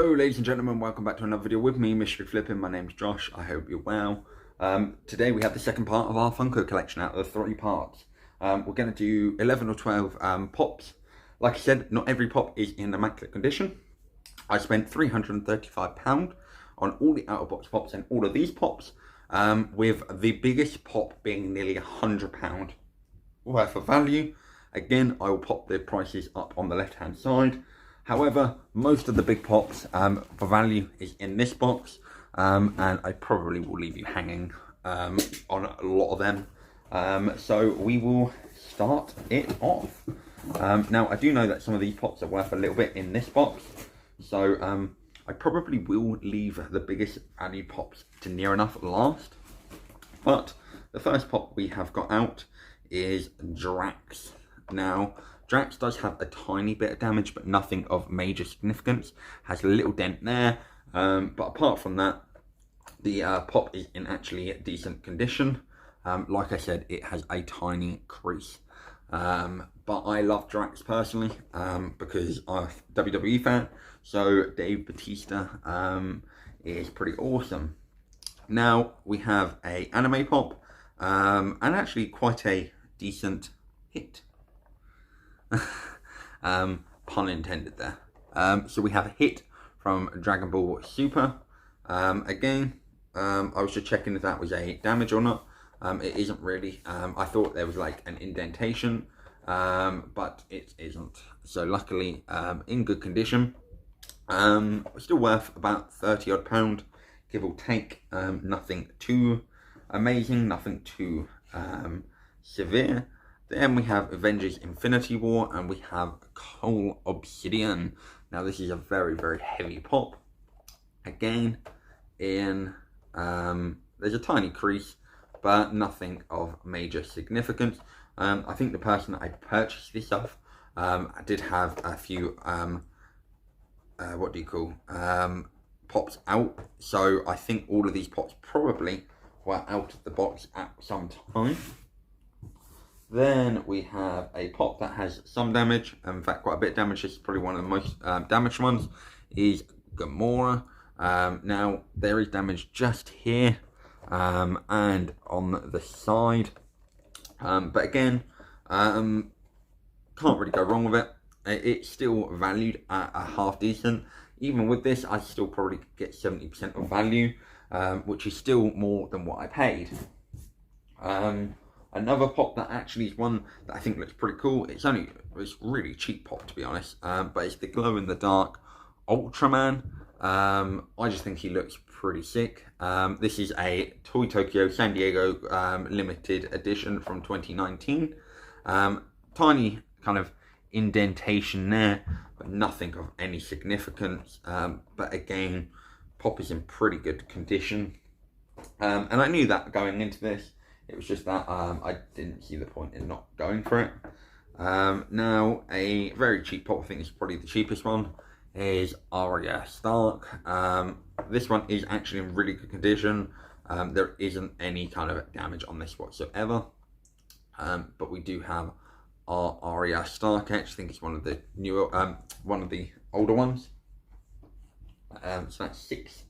Hello ladies and gentlemen, welcome back to another video with me, Mystery Flipping. My name's Josh, I hope you're well. Today we have the second part of our Funko collection out of the 3 parts. We're going to do 11 or 12 pops. Like I said, not every pop is in immaculate condition. I spent £335 on all the out-of-box pops and all of these pops, with the biggest pop being nearly £100 worth of value. Again, I will pop the prices up on the left hand side. However, most of the big pops for value is in this box, and I probably will leave you hanging on a lot of them. So we will start it off. Now, I do know that some of these pops are worth a little bit in this box, so I probably will leave the biggest value pops to near enough last. But the first pop we have got out is Drax. Now, Drax does have a tiny bit of damage, but nothing of major significance. Has a little dent there, but apart from that, the pop is in actually decent condition. Like I said, it has a tiny crease. But I love Drax personally, because I'm a WWE fan, so Dave Bautista is pretty awesome. Now, we have a anime pop, and actually quite a decent hit. Pun intended there. So we have a hit from Dragon Ball Super. Again, I was just checking if that was a damage or not. It isn't really. I thought there was like an indentation, but it isn't. So luckily, in good condition. Still worth about £30 odd, give or take. Nothing too amazing, nothing too severe. Then we have Avengers Infinity War, and we have Obsessive. Now this is a very, very heavy pop. Again, there's a tiny crease, but nothing of major significance. I think the person that I purchased this off did have a few, pops out. So I think all of these pops probably were out of the box at some time. Then we have a pop that has some damage, in fact quite a bit of damage. This is probably one of the most damaged ones, is Gamora. Now there is damage just here and on the side, but again, can't really go wrong with it. It's still valued at a half decent. Even with this, I still probably get 70% of value, which is still more than what I paid. Another pop that actually is one that I think looks pretty cool. It's really cheap pop, to be honest, but it's the glow in the dark Ultraman. I just think he looks pretty sick. This is a Toy Tokyo San Diego limited edition from 2019. Tiny kind of indentation there, but nothing of any significance. But again, pop is in pretty good condition. And I knew that going into this. It was just that I didn't see the point in not going for it. Now, a very cheap pop, I think it's probably the cheapest one, is Aria Stark. This one is actually in really good condition. There isn't any kind of damage on this whatsoever. But we do have our Aria Stark. I actually think it's one of the newer, one of the older ones. So that's 6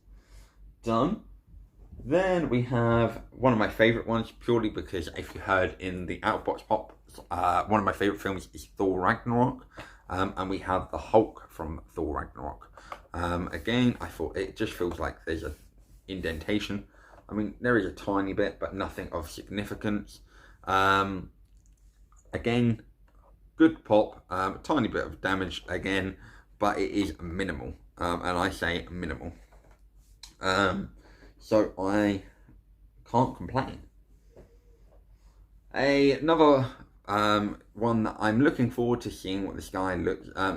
done. Then we have one of my favourite ones, purely because if you heard in the out-of-box pop, one of my favourite films is Thor Ragnarok, and we have the Hulk from Thor Ragnarok. Again, I thought it just feels like there's an indentation. I mean, there is a tiny bit, but nothing of significance. Again, good pop, tiny bit of damage again, but it is minimal, and I say minimal. So I can't complain. Another one that I'm looking forward to seeing what this guy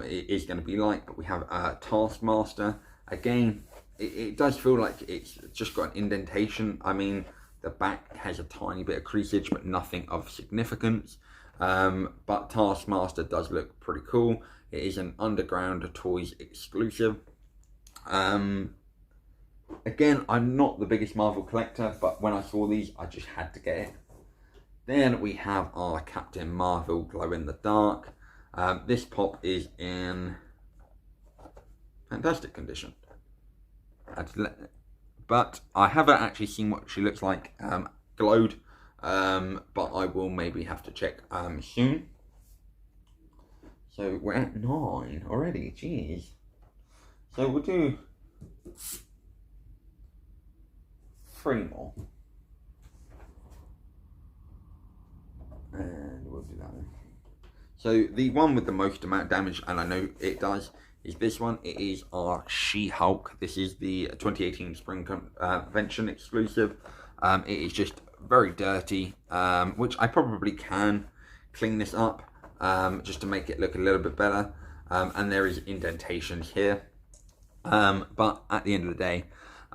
is going to be like, but we have Taskmaster. Again, it does feel like it's just got an indentation. I mean, the back has a tiny bit of creasage, but nothing of significance. But Taskmaster does look pretty cool. It is an Underground Toys exclusive. Again, I'm not the biggest Marvel collector, but when I saw these, I just had to get it. Then we have our Captain Marvel glow in the dark. This pop is in fantastic condition. But I haven't actually seen what she looks like glowed, but I will maybe have to check soon. So we're at 9 already, jeez. So we'll do 3 more. And we'll do that then. So the one with the most amount of damage, and I know it does, is this one. It is our SheHulk. This is the 2018 Spring Convention exclusive. It is just very dirty, which I probably can clean this up just to make it look a little bit better. And there is indentations here. But at the end of the day,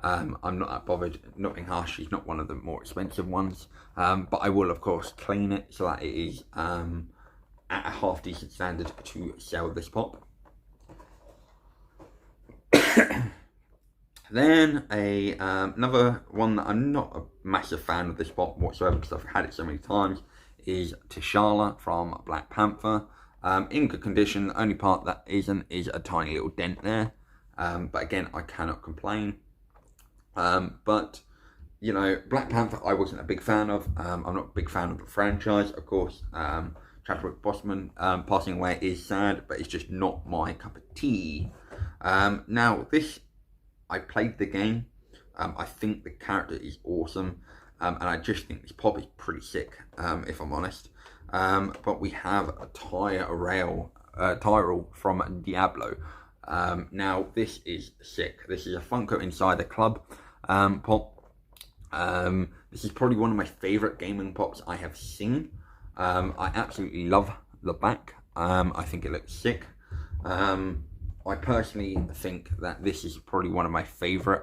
I'm not that bothered. Nothing harsh. She's not one of the more expensive ones. But I will, of course, clean it so that it is at a half decent standard to sell this pop. Then another one that I'm not a massive fan of this pop whatsoever because I've had it so many times is T'Challa from Black Panther. In good condition. The only part that isn't is a tiny little dent there. But again, I cannot complain. But you know, Black Panther I wasn't a big fan of. I'm not a big fan of the franchise, of course. Chadwick Boseman passing away is sad, but it's just not my cup of tea. Now this, I played the game. I think the character is awesome, and I just think this pop is pretty sick, if I'm honest. But we have a Tyrell from Diablo. Now this is sick. This is a Funko Insider Club pop. This is probably one of my favourite gaming pops I have seen. I absolutely love the back. I think it looks sick. I personally think that this is probably one of my favourite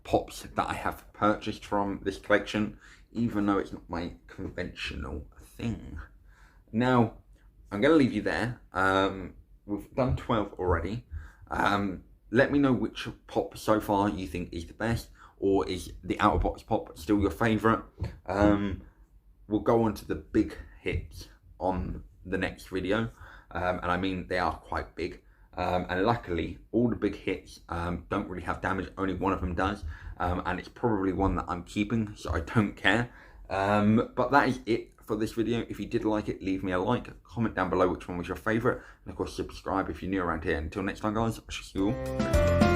pops that I have purchased from this collection, even though it's not my conventional thing. Now, I'm going to leave you there. We've done 12 already. Let me know which pop so far you think is the best, or is the Out of Box pop still your favourite? We'll go on to the big hits on the next video, and I mean they are quite big. And luckily, all the big hits don't really have damage. Only one of them does, and it's probably one that I'm keeping, so I don't care. But that is it for this video. If you did like it, leave me a like, comment down below which one was your favourite, and of course subscribe if you're new around here. Until next time guys, I shall see you all.